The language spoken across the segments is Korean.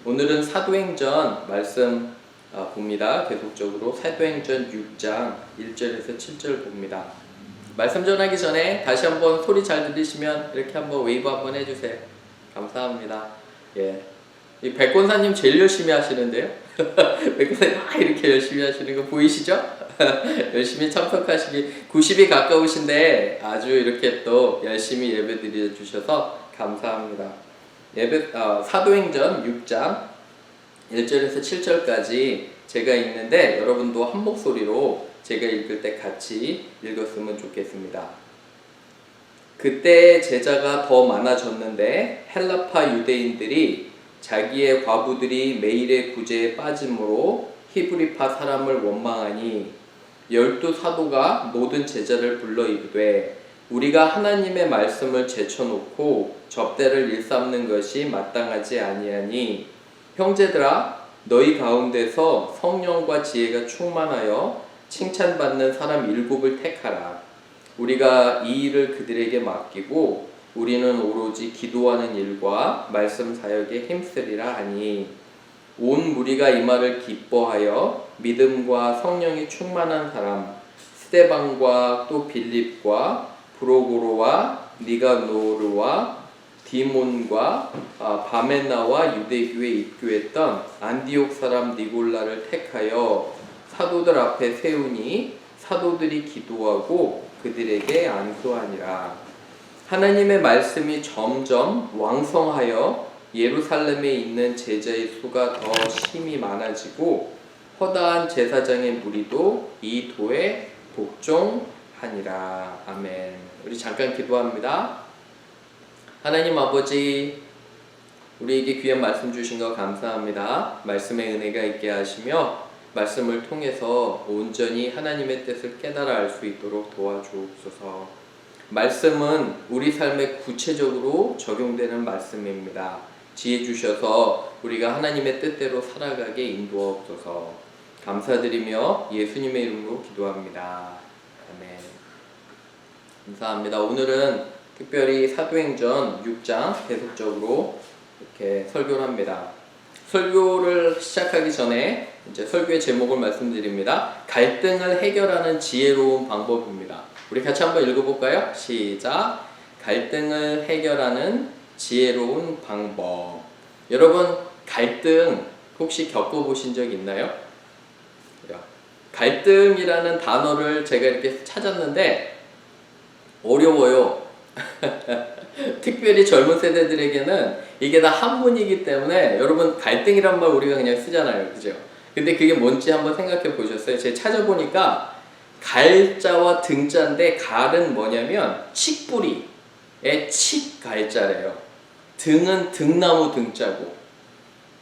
오늘은 사도행전 말씀 봅니다. 계속적으로 사도행전 6장 1절에서 7절 봅니다. 말씀 전하기 전에 다시 한번 소리 잘 들리시면 이렇게 한번 웨이브 한번 해주세요. 감사합니다. 예, 이 백권사님 제일 열심히 하시는데요. 백권사님 이렇게 열심히 하시는 거 보이시죠? 열심히 참석하시기 90이 가까우신데 아주 이렇게 또 열심히 예배 드려 주셔서 감사합니다. 사도행전 6장 1절에서 7절까지 제가 읽는데 여러분도 한 목소리로 제가 읽을 때 같이 읽었으면 좋겠습니다. 그때 제자가 더 많아졌는데 헬라파 유대인들이 자기의 과부들이 매일의 구제에 빠짐으로 히브리파 사람을 원망하니 12사도가 모든 제자를 불러 이르되 우리가 하나님의 말씀을 제쳐놓고 접대를 일삼는 것이 마땅하지 아니하니 형제들아 너희 가운데서 성령과 지혜가 충만하여 칭찬받는 사람 7을 택하라. 우리가 이 일을 그들에게 맡기고 우리는 오로지 기도하는 일과 말씀 사역에 힘쓰리라 하니 온 무리가 이 말을 기뻐하여 믿음과 성령이 충만한 사람 스데반과 또 빌립과 브로고로와 니가노르와 디몬과 바메나와 유대교에 입교했던 안디옥 사람 니골라를 택하여 사도들 앞에 세우니 사도들이 기도하고 그들에게 안수하니라. 하나님의 말씀이 점점 왕성하여 예루살렘에 있는 제자의 수가 더 심히 많아지고 허다한 제사장의 무리도 이 도에 복종하니라. 아멘. 우리 잠깐 기도합니다. 하나님 아버지, 우리에게 귀한 말씀 주신 것 감사합니다. 말씀의 은혜가 있게 하시며 말씀을 통해서 온전히 하나님의 뜻을 깨달아 알 수 있도록 도와주옵소서. 말씀은 우리 삶에 구체적으로 적용되는 말씀입니다. 지혜 주셔서 우리가 하나님의 뜻대로 살아가게 인도하옵소서. 감사드리며 예수님의 이름으로 기도합니다. 아멘. 감사합니다. 오늘은 특별히 사도행전 6장 계속적으로 이렇게 설교를 합니다. 설교를 시작하기 전에 이제 설교의 제목을 말씀드립니다. 갈등을 해결하는 지혜로운 방법입니다. 우리 같이 한번 읽어볼까요? 시작. 갈등을 해결하는 지혜로운 방법. 여러분, 갈등 혹시 겪어보신 적 있나요? 갈등이라는 단어를 제가 이렇게 찾았는데 어려워요. 특별히 젊은 세대들에게는 이게 다 한문이기 때문에 여러분 갈등이란 말 우리가 그냥 쓰잖아요. 그죠? 근데 그게 뭔지 한번 생각해 보셨어요? 제가 찾아보니까 갈자와 등자인데 갈은 뭐냐면 칡뿌리의 칡갈자래요. 등은 등나무 등자고.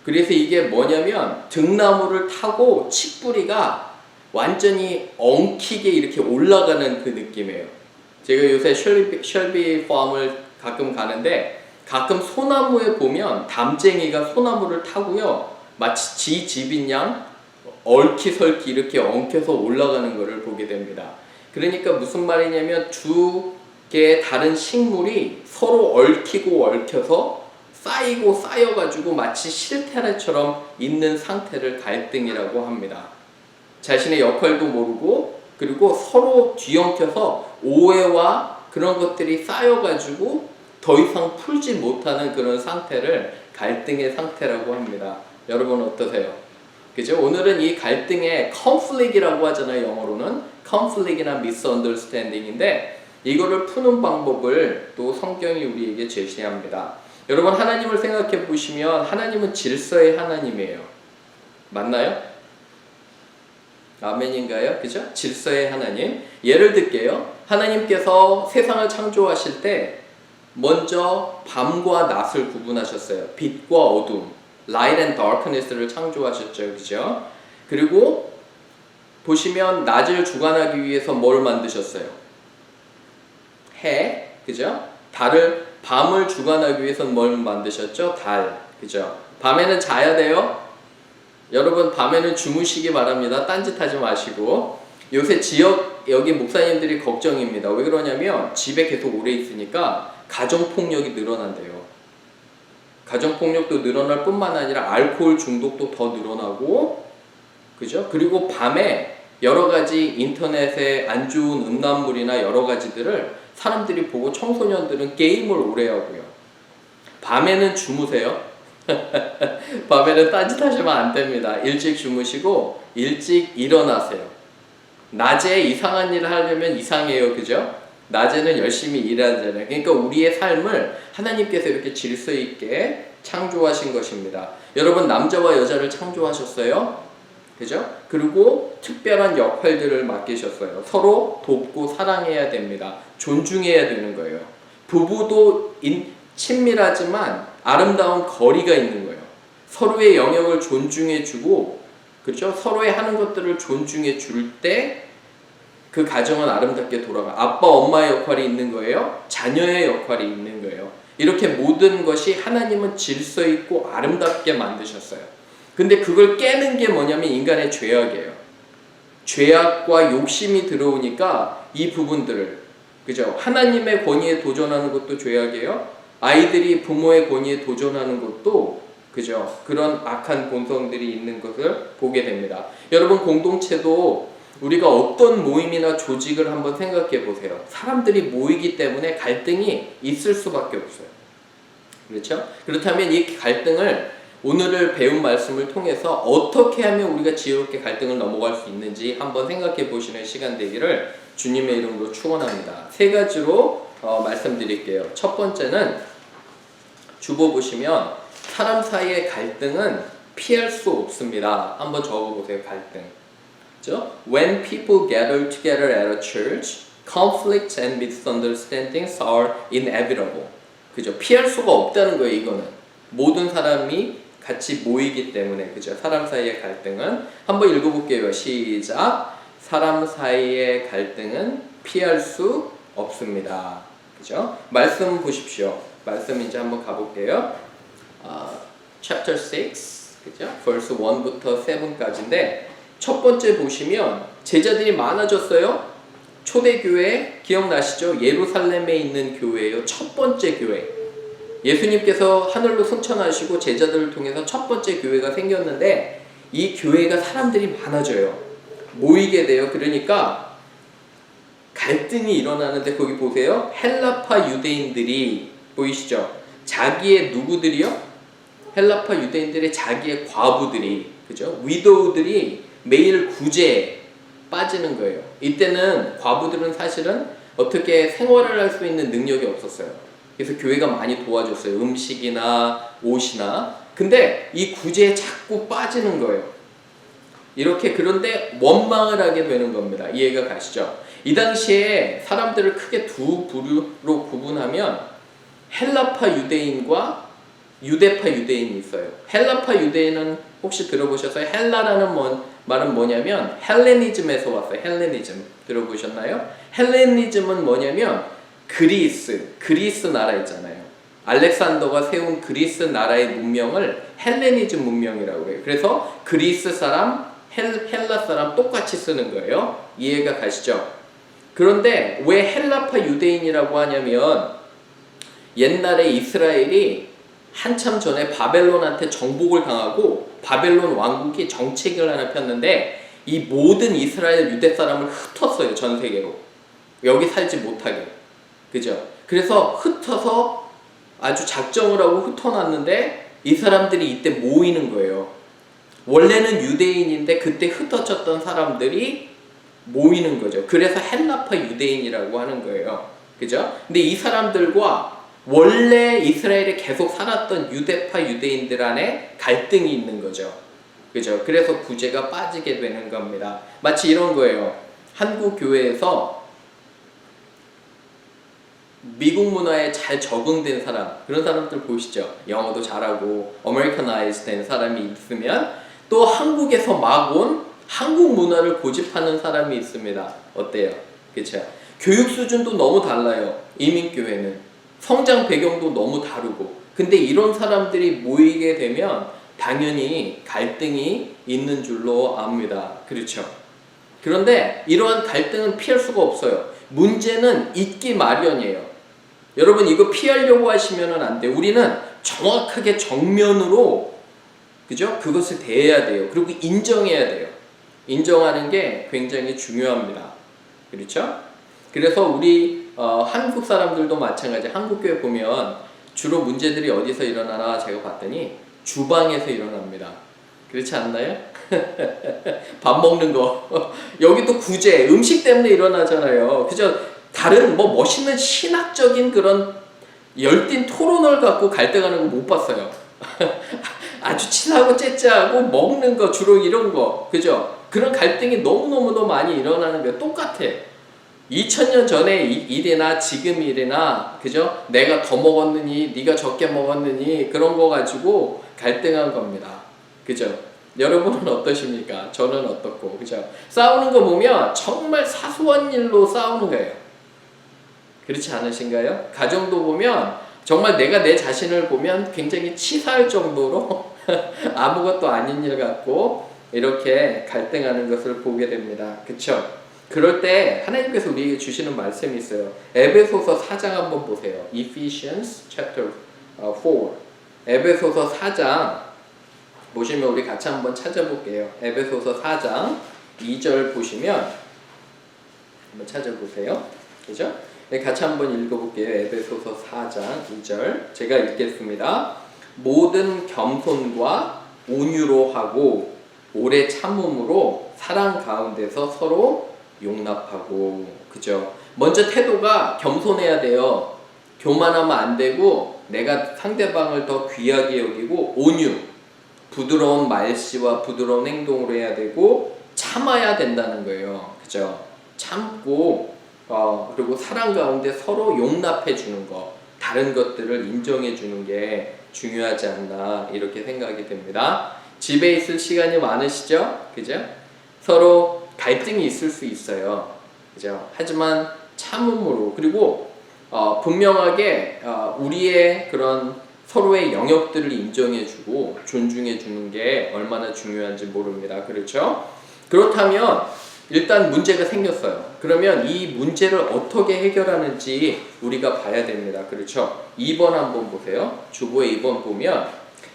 그래서 이게 뭐냐면 등나무를 타고 칡뿌리가 완전히 엉키게 이렇게 올라가는 그 느낌이에요. 제가 요새 셜비 팜을 가끔 가는데 가끔 소나무에 보면 담쟁이가 소나무를 타고요. 마치 지 집인 양 얽히설키 이렇게 엉켜서 올라가는 것을 보게 됩니다. 그러니까 무슨 말이냐면 두 개의 다른 식물이 서로 얽히고 얽혀서 쌓이고 쌓여가지고 마치 실타래처럼 있는 상태를 갈등이라고 합니다. 자신의 역할도 모르고 그리고 서로 뒤엉켜서 오해와 그런 것들이 쌓여가지고 더 이상 풀지 못하는 그런 상태를 갈등의 상태라고 합니다. 여러분 어떠세요? 그죠? 오늘은 이 갈등의 conflict이라고 하잖아요. 영어로는 conflict이나 misunderstanding인데 이거를 푸는 방법을 또 성경이 우리에게 제시합니다. 여러분 하나님을 생각해 보시면 하나님은 질서의 하나님이에요. 맞나요? 아멘인가요? 그죠? 질서의 하나님. 예를 들게요. 하나님께서 세상을 창조하실 때 먼저 밤과 낮을 구분하셨어요. 빛과 어둠, light and darkness를 창조하셨죠. 그죠? 그리고 보시면 낮을 주관하기 위해서 뭘 만드셨어요? 해, 그죠? 밤을 주관하기 위해서 뭘 만드셨죠? 달, 그죠? 밤에는 자야 돼요. 여러분 밤에는 주무시기 바랍니다. 딴짓하지 마시고. 요새 여기 목사님들이 걱정입니다. 왜 그러냐면 집에 계속 오래 있으니까 가정폭력이 늘어난대요. 가정폭력도 늘어날 뿐만 아니라 알코올 중독도 더 늘어나고, 그죠? 그리고 밤에 여러 가지 인터넷에 안 좋은 음란물이나 여러 가지들을 사람들이 보고 청소년들은 게임을 오래 하고요. 밤에는 주무세요. 밤에는 딴짓하시면 안 됩니다. 일찍 주무시고 일찍 일어나세요. 낮에 이상한 일을 하려면 이상해요. 그죠? 낮에는 열심히 일하잖아요. 그러니까 우리의 삶을 하나님께서 이렇게 질서 있게 창조하신 것입니다. 여러분, 남자와 여자를 창조하셨어요. 그죠? 그리고 특별한 역할들을 맡기셨어요. 서로 돕고 사랑해야 됩니다. 존중해야 되는 거예요. 부부도 친밀하지만 아름다운 거리가 있는 거예요. 서로의 영역을 존중해주고, 그렇죠? 서로의 하는 것들을 존중해 줄 때 그 가정은 아름답게 돌아가. 아빠, 엄마의 역할이 있는 거예요. 자녀의 역할이 있는 거예요. 이렇게 모든 것이 하나님은 질서 있고 아름답게 만드셨어요. 근데 그걸 깨는 게 뭐냐면 인간의 죄악이에요. 죄악과 욕심이 들어오니까 이 부분들을, 그죠? 하나님의 권위에 도전하는 것도 죄악이에요. 아이들이 부모의 권위에 도전하는 것도, 그죠? 그런 악한 본성들이 있는 것을 보게 됩니다. 여러분, 공동체도 우리가 어떤 모임이나 조직을 한번 생각해 보세요. 사람들이 모이기 때문에 갈등이 있을 수밖에 없어요. 그렇죠? 그렇다면 이 갈등을 오늘을 배운 말씀을 통해서 어떻게 하면 우리가 지혜롭게 갈등을 넘어갈 수 있는지 한번 생각해 보시는 시간 되기를 주님의 이름으로 축원합니다. 세 가지로 말씀드릴게요. 첫 번째는 주보 보시면 사람 사이의 갈등은 피할 수 없습니다. 한번 적어보세요. 갈등. 그렇죠? When people gather together at a church, conflicts and misunderstandings are inevitable. 그죠? 피할 수가 없다는 거예요. 이거는 모든 사람이 같이 모이기 때문에, 그죠? 사람 사이의 갈등은 한번 읽어볼게요. 시작. 사람 사이의 갈등은 피할 수 없습니다. 그죠? 말씀 보십시오. 말씀 이제 한번 가볼게요. Chapter 6, 그죠? Verse 1부터 7까지인데 첫 번째 보시면 제자들이 많아졌어요. 초대교회 기억나시죠? 예루살렘에 있는 교회예요. 첫 번째 교회. 예수님께서 하늘로 승천하시고 제자들을 통해서 첫 번째 교회가 생겼는데 이 교회가 사람들이 많아져요. 모이게 돼요. 그러니까 갈등이 일어나는데 거기 보세요. 헬라파 유대인들이 보이시죠? 자기의 누구들이요? 헬라파 유대인들의 자기의 과부들이, 그죠? 위도우들이 매일 구제에 빠지는 거예요. 이때는 과부들은 사실은 어떻게 생활을 할 수 있는 능력이 없었어요. 그래서 교회가 많이 도와줬어요. 음식이나 옷이나. 근데 이 구제에 자꾸 빠지는 거예요. 이렇게. 그런데 원망을 하게 되는 겁니다. 이해가 가시죠? 이 당시에 사람들을 크게 두 부류로 구분하면 헬라파 유대인과 유대파 유대인이 있어요. 헬라파 유대인은 혹시 들어보셨어요? 헬라라는 말은 뭐냐면 헬레니즘에서 왔어요. 헬레니즘 들어보셨나요? 헬레니즘은 뭐냐면 그리스 나라 있잖아요. 알렉산더가 세운 그리스 나라의 문명을 헬레니즘 문명이라고 해요. 그래서 그리스 사람, 헬라 사람 똑같이 쓰는 거예요. 이해가 가시죠? 그런데 왜 헬라파 유대인이라고 하냐면 옛날에 이스라엘이 한참 전에 바벨론한테 정복을 당하고 바벨론 왕국이 정책을 하나 폈는데 이 모든 이스라엘 유대 사람을 흩었어요. 전 세계로. 여기 살지 못하게. 그죠? 그래서 흩어서 아주 작정을 하고 흩어놨는데 이 사람들이 이때 모이는 거예요. 원래는 유대인인데 그때 흩어졌던 사람들이 모이는 거죠. 그래서 헬라파 유대인이라고 하는 거예요. 그죠? 근데 이 사람들과 원래 이스라엘에 계속 살았던 유대파 유대인들 안에 갈등이 있는 거죠. 그죠? 그래서 구제가 빠지게 되는 겁니다. 마치 이런 거예요. 한국 교회에서 미국 문화에 잘 적응된 사람, 그런 사람들 보시죠. 영어도 잘하고 아메리카나이즈 된 사람이 있으면 또 한국에서 막 온 한국 문화를 고집하는 사람이 있습니다. 어때요? 그렇죠? 교육 수준도 너무 달라요. 이민교회는. 성장 배경도 너무 다르고. 근데 이런 사람들이 모이게 되면 당연히 갈등이 있는 줄로 압니다. 그렇죠? 그런데 이러한 갈등은 피할 수가 없어요. 문제는 있기 마련이에요. 여러분, 이거 피하려고 하시면 안 돼요. 우리는 정확하게 정면으로, 그죠? 그것을 대해야 돼요. 그리고 인정해야 돼요. 인정하는 게 굉장히 중요합니다. 그렇죠? 그래서 우리 한국 사람들도 마찬가지. 한국 교회 보면 주로 문제들이 어디서 일어나나 제가 봤더니 주방에서 일어납니다. 그렇지 않나요? 밥 먹는 거. 여기도 구제, 음식 때문에 일어나잖아요. 그죠? 다른 뭐 멋있는 신학적인 그런 열띤 토론을 갖고 갈등하는 거 못 봤어요. 아주 친하고 째째하고 먹는 거 주로 이런 거. 그죠? 그런 갈등이 너무너무 많이 일어나는 게 똑같아. 2000년 전에 일이나 지금 일이나, 그죠? 내가 더 먹었느니 네가 적게 먹었느니 그런 거 가지고 갈등한 겁니다. 그죠? 여러분은 어떠십니까? 저는 어떻고, 그죠? 싸우는 거 보면 정말 사소한 일로 싸우는 거예요. 그렇지 않으신가요? 가정도 보면 정말 내가 내 자신을 보면 굉장히 치사할 정도로 아무것도 아닌 일 같고 이렇게 갈등하는 것을 보게 됩니다. 그쵸? 그럴 때 하나님께서 우리에게 주시는 말씀이 있어요. 에베소서 4장 한번 보세요. Ephesians chapter 4. 에베소서 4장 보시면 우리 같이 한번 찾아볼게요. 에베소서 4장 2절 보시면 한번 찾아보세요. 그죠? 네, 같이 한번 읽어볼게요. 에베소서 4장 2절 제가 읽겠습니다. 모든 겸손과 온유로 하고 오래 참음으로 사랑 가운데서 서로 용납하고. 그죠? 먼저 태도가 겸손해야 돼요. 교만하면 안 되고 내가 상대방을 더 귀하게 여기고 온유, 부드러운 말씨와 부드러운 행동으로 해야 되고 참아야 된다는 거예요. 그죠? 참고 그리고 사랑 가운데 서로 용납해 주는 거, 다른 것들을 인정해 주는 게 중요하지 않나 이렇게 생각이 됩니다. 집에 있을 시간이 많으시죠? 그죠? 서로 갈등이 있을 수 있어요. 그죠? 하지만 참음으로, 그리고 분명하게 우리의 그런 서로의 영역들을 인정해 주고 존중해 주는 게 얼마나 중요한지 모릅니다. 그렇죠? 그렇다면 일단 문제가 생겼어요. 그러면 이 문제를 어떻게 해결하는지 우리가 봐야 됩니다. 그렇죠? 2번 한번 보세요. 주보의 2번 보면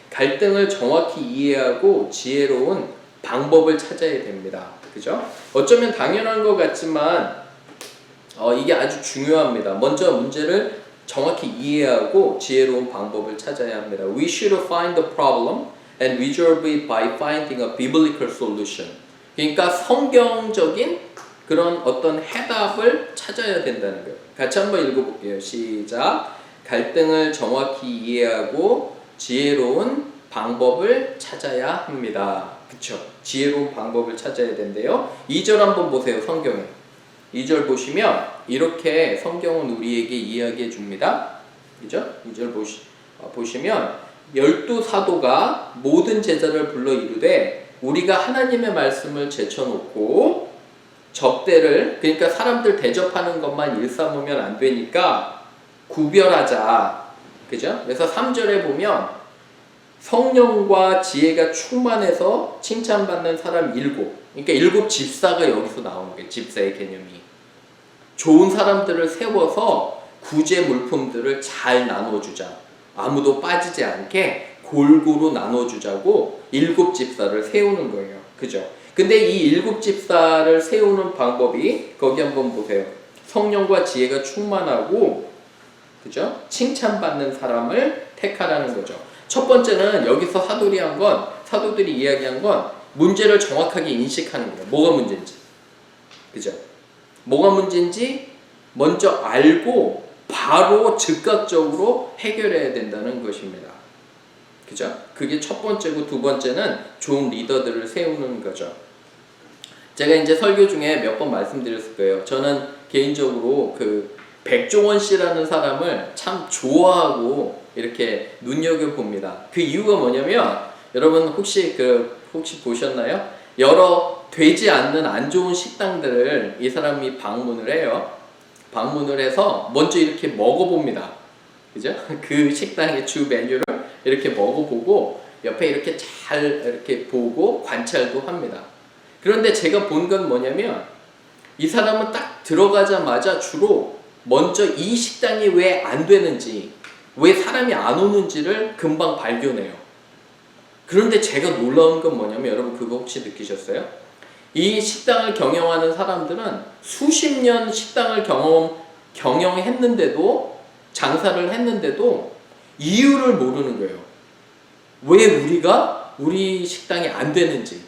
갈등을 정확히 이해하고 지혜로운 방법을 찾아야 됩니다. 그죠? 어쩌면 당연한 것 같지만 이게 아주 중요합니다. 먼저 문제를 정확히 이해하고 지혜로운 방법을 찾아야 합니다. We should find the problem and resolve it by finding a biblical solution. 그러니까 성경적인 그런 어떤 해답을 찾아야 된다는 거예요. 같이 한번 읽어볼게요. 시작. 갈등을 정확히 이해하고 지혜로운 방법을 찾아야 합니다. 그쵸? 지혜로운 방법을 찾아야 된대요. 2절 한번 보세요. 성경에. 2절 보시면 이렇게 성경은 우리에게 이야기해 줍니다. 그죠? 2절 보시면 12사도가 모든 제자를 불러 이르되 우리가 하나님의 말씀을 제쳐놓고 접대를, 그러니까 사람들 대접하는 것만 일삼으면 안 되니까 구별하자. 그죠? 그래서 3절에 보면 성령과 지혜가 충만해서 칭찬받는 사람 7. 그러니까 7 집사가 여기서 나오는 거예요. 집사의 개념이. 좋은 사람들을 세워서 구제 물품들을 잘 나눠주자. 아무도 빠지지 않게 골고루 나눠주자고 7 집사를 세우는 거예요. 그죠? 근데 이 7 집사를 세우는 방법이 거기 한번 보세요. 성령과 지혜가 충만하고, 그죠? 칭찬받는 사람을 택하라는 거죠. 첫 번째는 여기서 사도들이 이야기한 건 문제를 정확하게 인식하는 거예요. 뭐가 문제인지. 그죠? 뭐가 문제인지 먼저 알고 바로 즉각적으로 해결해야 된다는 것입니다. 그죠? 그게 첫 번째고, 두 번째는 좋은 리더들을 세우는 거죠. 제가 이제 설교 중에 몇 번 말씀드렸을 거예요. 저는 개인적으로 그 백종원 씨라는 사람을 참 좋아하고 이렇게 눈여겨봅니다. 그 이유가 뭐냐면, 여러분 혹시 보셨나요? 여러 되지 않는 안 좋은 식당들을 이 사람이 방문을 해요. 방문을 해서 먼저 이렇게 먹어봅니다. 그죠? 그 식당의 주 메뉴를 이렇게 먹어보고 옆에 이렇게 잘 이렇게 보고 관찰도 합니다. 그런데 제가 본 건 뭐냐면, 이 사람은 딱 들어가자마자 주로 먼저 이 식당이 왜 안 되는지, 왜 사람이 안 오는지를 금방 발견해요. 그런데 제가 놀라운 건 뭐냐면 여러분 그거 혹시 느끼셨어요? 이 식당을 경영하는 사람들은 수십 년 식당을 경영했는데도 장사를 했는데도 이유를 모르는 거예요. 왜 우리 식당이 안 되는지.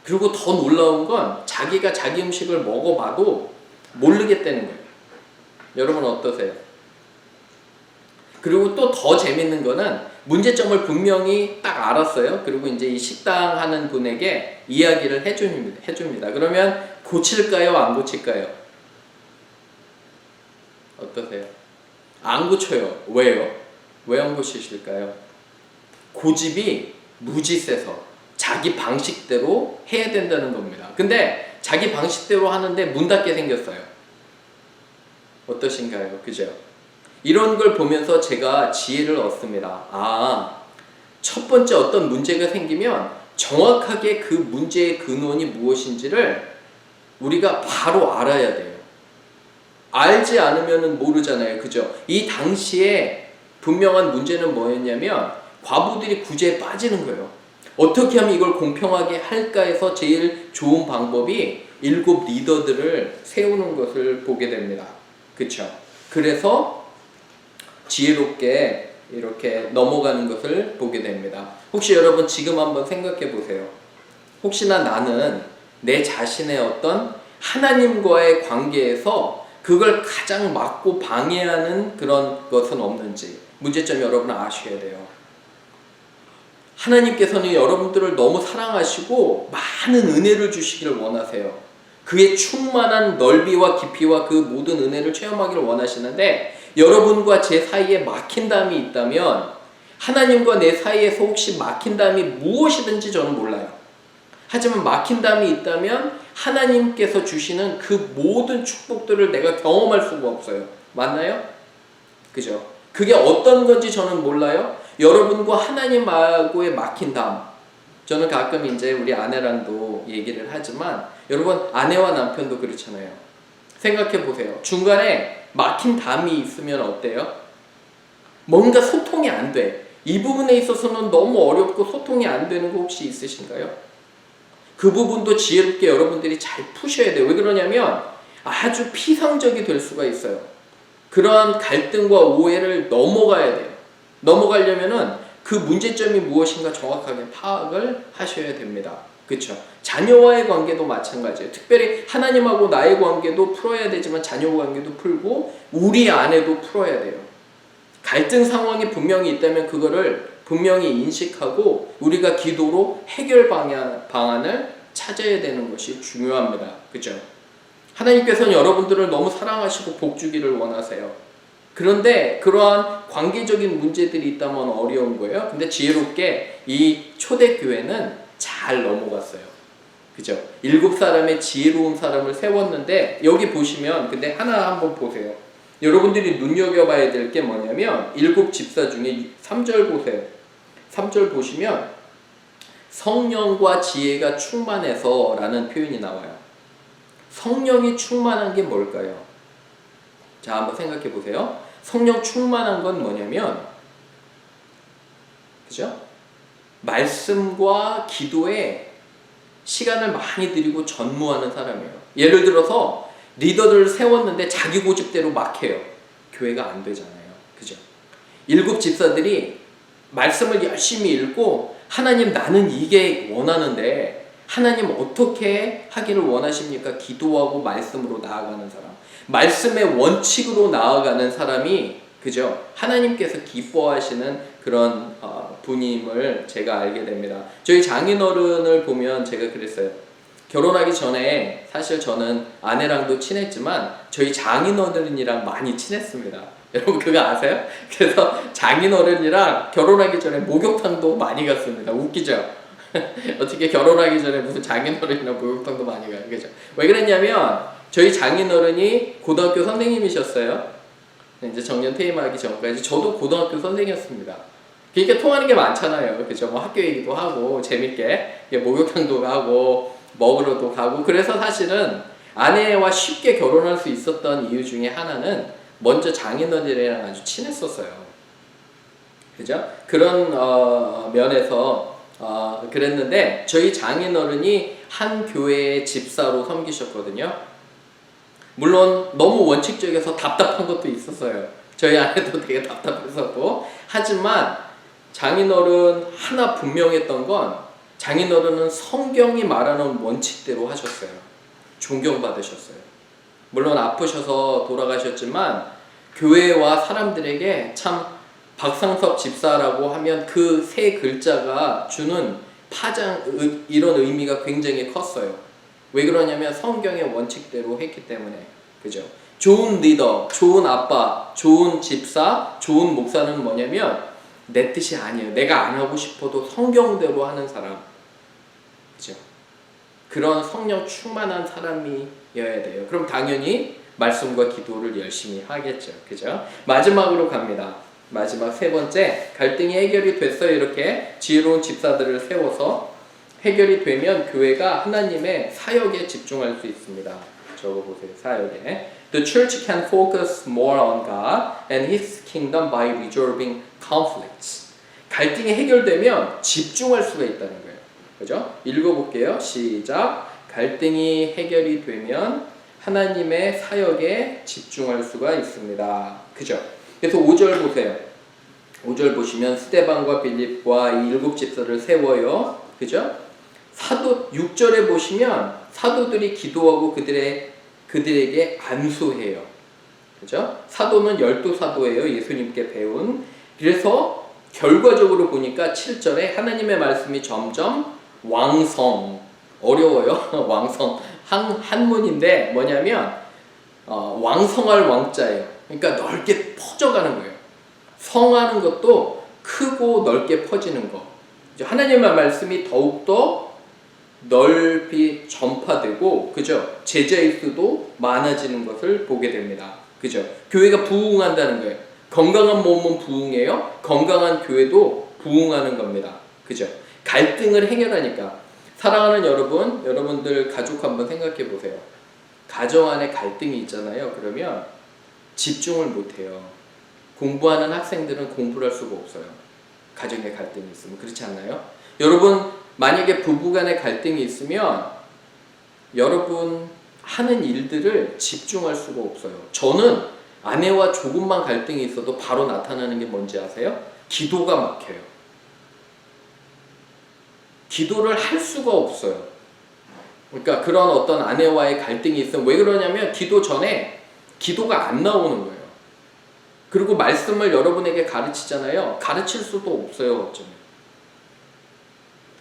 그리고 더 놀라운 건 자기가 자기 음식을 먹어봐도 모르겠다는 거예요. 여러분 어떠세요? 그리고 또 더 재밌는 거는 문제점을 분명히 딱 알았어요. 그리고 이제 이 식당 하는 분에게 이야기를 해줍니다. 그러면 고칠까요? 안 고칠까요? 어떠세요? 안 고쳐요. 왜요? 왜 안 고치실까요? 고집이 무지 세서 자기 방식대로 해야 된다는 겁니다. 근데 자기 방식대로 하는데 문 닫게 생겼어요. 어떠신가요? 그죠? 이런 걸 보면서 제가 지혜를 얻습니다. 첫 번째 어떤 문제가 생기면 정확하게 그 문제의 근원이 무엇인지를 우리가 바로 알아야 돼요. 알지 않으면 모르잖아요. 그죠? 이 당시에 분명한 문제는 뭐였냐면 과부들이 구제에 빠지는 거예요. 어떻게 하면 이걸 공평하게 할까 해서 제일 좋은 방법이 7 리더들을 세우는 것을 보게 됩니다. 그쵸? 그래서 지혜롭게 이렇게 넘어가는 것을 보게 됩니다. 혹시 여러분 지금 한번 생각해 보세요. 혹시나 나는 내 자신의 어떤 하나님과의 관계에서 그걸 가장 막고 방해하는 그런 것은 없는지 문제점 여러분은 아셔야 돼요. 하나님께서는 여러분들을 너무 사랑하시고 많은 은혜를 주시기를 원하세요. 그의 충만한 넓이와 깊이와 그 모든 은혜를 체험하기를 원하시는데 여러분과 제 사이에 막힌담이 있다면 하나님과 내 사이에서 혹시 막힌담이 무엇이든지 저는 몰라요. 하지만 막힌담이 있다면 하나님께서 주시는 그 모든 축복들을 내가 경험할 수가 없어요. 맞나요? 그죠? 그게 어떤 건지 저는 몰라요. 여러분과 하나님하고의 막힌담. 저는 가끔 이제 우리 아내랑도 얘기를 하지만 여러분 아내와 남편도 그렇잖아요. 생각해 보세요. 중간에 막힌 담이 있으면 어때요? 뭔가 소통이 안 돼. 이 부분에 있어서는 너무 어렵고 소통이 안 되는 거 혹시 있으신가요? 그 부분도 지혜롭게 여러분들이 잘 푸셔야 돼요. 왜 그러냐면 아주 피상적이 될 수가 있어요. 그러한 갈등과 오해를 넘어가야 돼요. 넘어가려면은 그 문제점이 무엇인가 정확하게 파악을 하셔야 됩니다. 그렇죠? 자녀와의 관계도 마찬가지예요. 특별히 하나님하고 나의 관계도 풀어야 되지만 자녀 관계도 풀고 우리 안에도 풀어야 돼요. 갈등 상황이 분명히 있다면 그거를 분명히 인식하고 우리가 기도로 해결 방안을 찾아야 되는 것이 중요합니다. 그렇죠? 하나님께서는 여러분들을 너무 사랑하시고 복 주기를 원하세요. 그런데 그러한 관계적인 문제들이 있다면 어려운 거예요. 근데 지혜롭게 이 초대교회는 잘 넘어갔어요. 그죠? 7사람의 지혜로운 사람을 세웠는데 여기 보시면 근데 하나 한번 보세요. 여러분들이 눈여겨봐야 될 게 뭐냐면 7 집사 중에 3절 보세요. 3절 보시면 성령과 지혜가 충만해서 라는 표현이 나와요. 성령이 충만한 게 뭘까요? 자, 한번 생각해 보세요. 성령 충만한 건 뭐냐면, 그죠? 말씀과 기도에 시간을 많이 들이고 전무하는 사람이에요. 예를 들어서 리더들을 세웠는데 자기 고집대로 막 해요. 교회가 안 되잖아요. 그죠? 7 집사들이 말씀을 열심히 읽고 하나님 나는 이게 원하는데 하나님 어떻게 하기를 원하십니까? 기도하고 말씀으로 나아가는 사람. 말씀의 원칙으로 나아가는 사람이 그죠? 하나님께서 기뻐하시는 그런 분임을 제가 알게 됩니다. 저희 장인어른을 보면 제가 그랬어요. 결혼하기 전에 사실 저는 아내랑도 친했지만 저희 장인어른이랑 많이 친했습니다. 여러분 그거 아세요? 그래서 장인어른이랑 결혼하기 전에 목욕탕도 많이 갔습니다. 웃기죠? 어떻게 결혼하기 전에 무슨 장인어른이랑 목욕탕도 많이 가요. 그죠? 왜 그랬냐면 저희 장인어른이 고등학교 선생님이셨어요. 이제 정년 퇴임하기 전까지 저도 고등학교 선생이었습니다. 그러니까 통하는 게 많잖아요. 그죠? 뭐 학교 얘기도 하고 재밌게 목욕탕도 가고 먹으러도 가고 그래서 사실은 아내와 쉽게 결혼할 수 있었던 이유 중에 하나는 먼저 장인어른이랑 아주 친했었어요. 그죠? 그런 면에서 그랬는데 저희 장인어른이 한 교회의 집사로 섬기셨거든요. 물론 너무 원칙적이어서 답답한 것도 있었어요. 저희 아내도 되게 답답했었고. 하지만 장인어른 하나 분명했던 건 장인어른은 성경이 말하는 원칙대로 하셨어요. 존경받으셨어요. 물론 아프셔서 돌아가셨지만 교회와 사람들에게 참 박상섭 집사라고 하면 그 세 글자가 주는 파장, 이런 의미가 굉장히 컸어요. 왜 그러냐면 성경의 원칙대로 했기 때문에. 그죠? 좋은 리더, 좋은 아빠, 좋은 집사, 좋은 목사는 뭐냐면 내 뜻이 아니에요. 내가 안 하고 싶어도 성경대로 하는 사람. 그죠? 그런 성령 충만한 사람이어야 돼요. 그럼 당연히 말씀과 기도를 열심히 하겠죠. 그죠? 마지막으로 갑니다. 마지막 세 번째, 갈등이 해결이 됐어요. 이렇게 지혜로운 집사들을 세워서 해결이 되면 교회가 하나님의 사역에 집중할 수 있습니다. 적어보세요. 사역에. The church can focus more on God and His kingdom by resolving conflicts. 갈등이 해결되면 집중할 수가 있다는 거예요. 그죠? 읽어볼게요. 시작. 갈등이 해결이 되면 하나님의 사역에 집중할 수가 있습니다. 그죠? 그래서 5절 보세요. 5절 보시면 스데반과 빌립과 이 7 집사를 세워요. 그죠? 6절에 보시면 사도들이 기도하고 그들에게 안수해요. 그죠? 사도는 12사도예요. 예수님께 배운. 그래서 결과적으로 보니까 7절에 하나님의 말씀이 점점 왕성. 어려워요. 왕성. 한문인데 뭐냐면 왕성할 왕자예요. 그러니까 넓게 퍼져가는 거예요. 성하는 것도 크고 넓게 퍼지는 거. 하나님의 말씀이 더욱더 넓이 전파되고, 그죠? 제자의 수도 많아지는 것을 보게 됩니다. 그죠? 교회가 부흥한다는 거예요. 건강한 몸은 부흥해요. 건강한 교회도 부흥하는 겁니다. 그죠? 갈등을 해결하니까. 사랑하는 여러분들 가족 한번 생각해 보세요. 가정 안에 갈등이 있잖아요. 그러면 집중을 못 해요. 공부하는 학생들은 공부를 할 수가 없어요. 가정에 갈등이 있으면. 그렇지 않나요? 여러분, 만약에 부부간에 갈등이 있으면 여러분 하는 일들을 집중할 수가 없어요. 저는 아내와 조금만 갈등이 있어도 바로 나타나는 게 뭔지 아세요? 기도가 막혀요. 기도를 할 수가 없어요. 그러니까 그런 어떤 아내와의 갈등이 있으면 왜 그러냐면 기도 전에 기도가 안 나오는 거예요. 그리고 말씀을 여러분에게 가르치잖아요. 가르칠 수도 없어요. 어쩌면.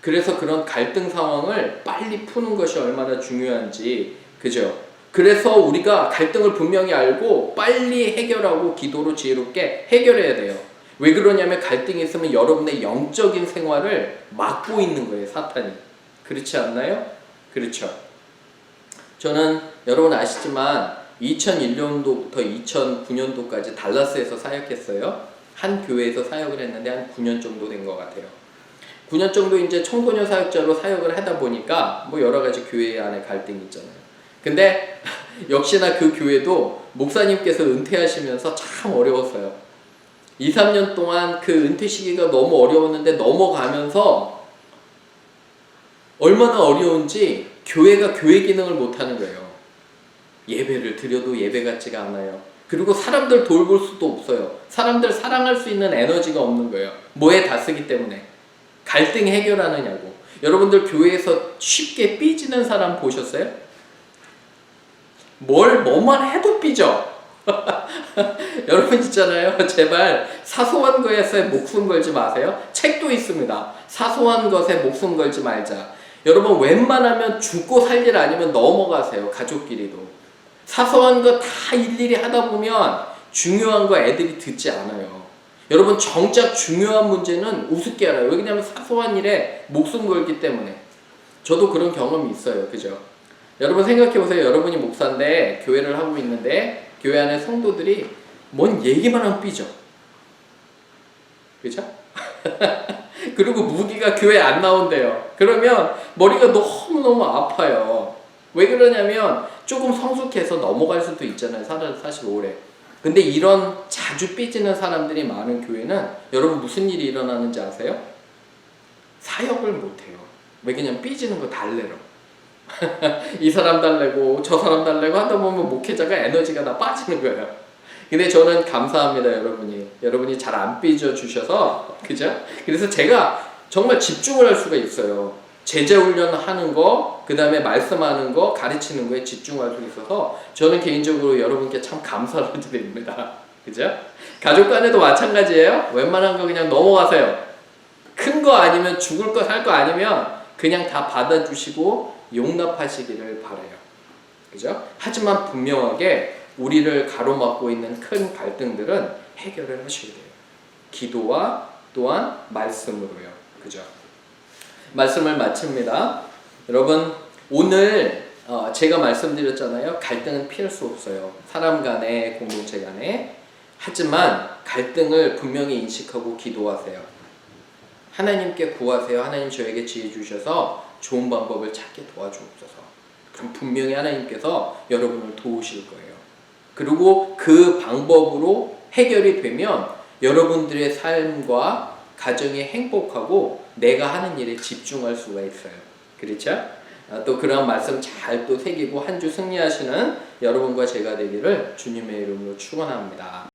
그래서 그런 갈등 상황을 빨리 푸는 것이 얼마나 중요한지. 그죠? 그래서 우리가 갈등을 분명히 알고 빨리 해결하고 기도로 지혜롭게 해결해야 돼요. 왜 그러냐면 갈등이 있으면 여러분의 영적인 생활을 막고 있는 거예요. 사탄이. 그렇지 않나요? 그렇죠. 저는 여러분 아시지만 2001년도부터 2009년도까지 달라스에서 사역했어요. 한 교회에서 사역을 했는데 한 9년 정도 된 것 같아요. 9년 정도 이제 청소년 사역자로 사역을 하다 보니까 뭐 여러 가지 교회 안에 갈등이 있잖아요. 근데 역시나 그 교회도 목사님께서 은퇴하시면서 참 어려웠어요. 2, 3년 동안 그 은퇴 시기가 너무 어려웠는데 넘어가면서 얼마나 어려운지 교회가 교회 기능을 못하는 거예요. 예배를 드려도 예배 같지가 않아요. 그리고 사람들 돌볼 수도 없어요. 사람들 사랑할 수 있는 에너지가 없는 거예요. 뭐에 다 쓰기 때문에. 갈등 해결하느냐고. 여러분들 교회에서 쉽게 삐지는 사람 보셨어요? 뭐만 해도 삐져. 여러분 있잖아요. 제발 사소한 거에서 목숨 걸지 마세요. 책도 있습니다. 사소한 것에 목숨 걸지 말자. 여러분 웬만하면 죽고 살 일 아니면 넘어가세요. 가족끼리도. 사소한 거 다 일일이 하다 보면 중요한 거 애들이 듣지 않아요. 여러분 정작 중요한 문제는 우습게 알아요. 왜냐하면 사소한 일에 목숨 걸기 때문에. 저도 그런 경험이 있어요. 그죠? 여러분 생각해보세요. 여러분이 목사인데 교회를 하고 있는데 교회 안에 성도들이 뭔 얘기만 하면 삐져. 그죠? 그리고 무기가 교회 안 나온대요. 그러면 머리가 너무너무 아파요. 왜 그러냐면 조금 성숙해서 넘어갈 수도 있잖아요. 사실 오래. 근데 이런 자주 삐지는 사람들이 많은 교회는 여러분 무슨 일이 일어나는지 아세요? 사역을 못해요. 왜 그냥 삐지는 거 달래러. 이 사람 달래고 저 사람 달래고 하다 보면 목회자가 에너지가 다 빠지는 거예요. 근데 저는 감사합니다, 여러분이 잘 안 삐져 주셔서, 그죠? 그래서 제가 정말 집중을 할 수가 있어요. 제자 훈련하는 거, 그 다음에 말씀하는 거, 가르치는 거에 집중할 수 있어서 저는 개인적으로 여러분께 참 감사를 드립니다. 그죠? 가족 간에도 마찬가지예요. 웬만한 거 그냥 넘어가세요. 큰 거 아니면 죽을 거 살 거 아니면 그냥 다 받아주시고 용납하시기를 바라요. 그죠? 하지만 분명하게 우리를 가로막고 있는 큰 갈등들은 해결을 하셔야 돼요. 기도와 또한 말씀으로요. 그죠? 말씀을 마칩니다. 여러분, 오늘 제가 말씀드렸잖아요. 갈등은 피할 수 없어요. 사람 간에, 공동체 간에. 하지만 갈등을 분명히 인식하고 기도하세요. 하나님께 구하세요. 하나님 저에게 지혜 주셔서 좋은 방법을 찾게 도와주옵소서. 그럼 분명히 하나님께서 여러분을 도우실 거예요. 그리고 그 방법으로 해결이 되면 여러분들의 삶과 가정이 행복하고 내가 하는 일에 집중할 수가 있어요. 그렇죠? 또 그런 말씀 잘 또 새기고 한 주 승리하시는 여러분과 제가 되기를 주님의 이름으로 축원합니다.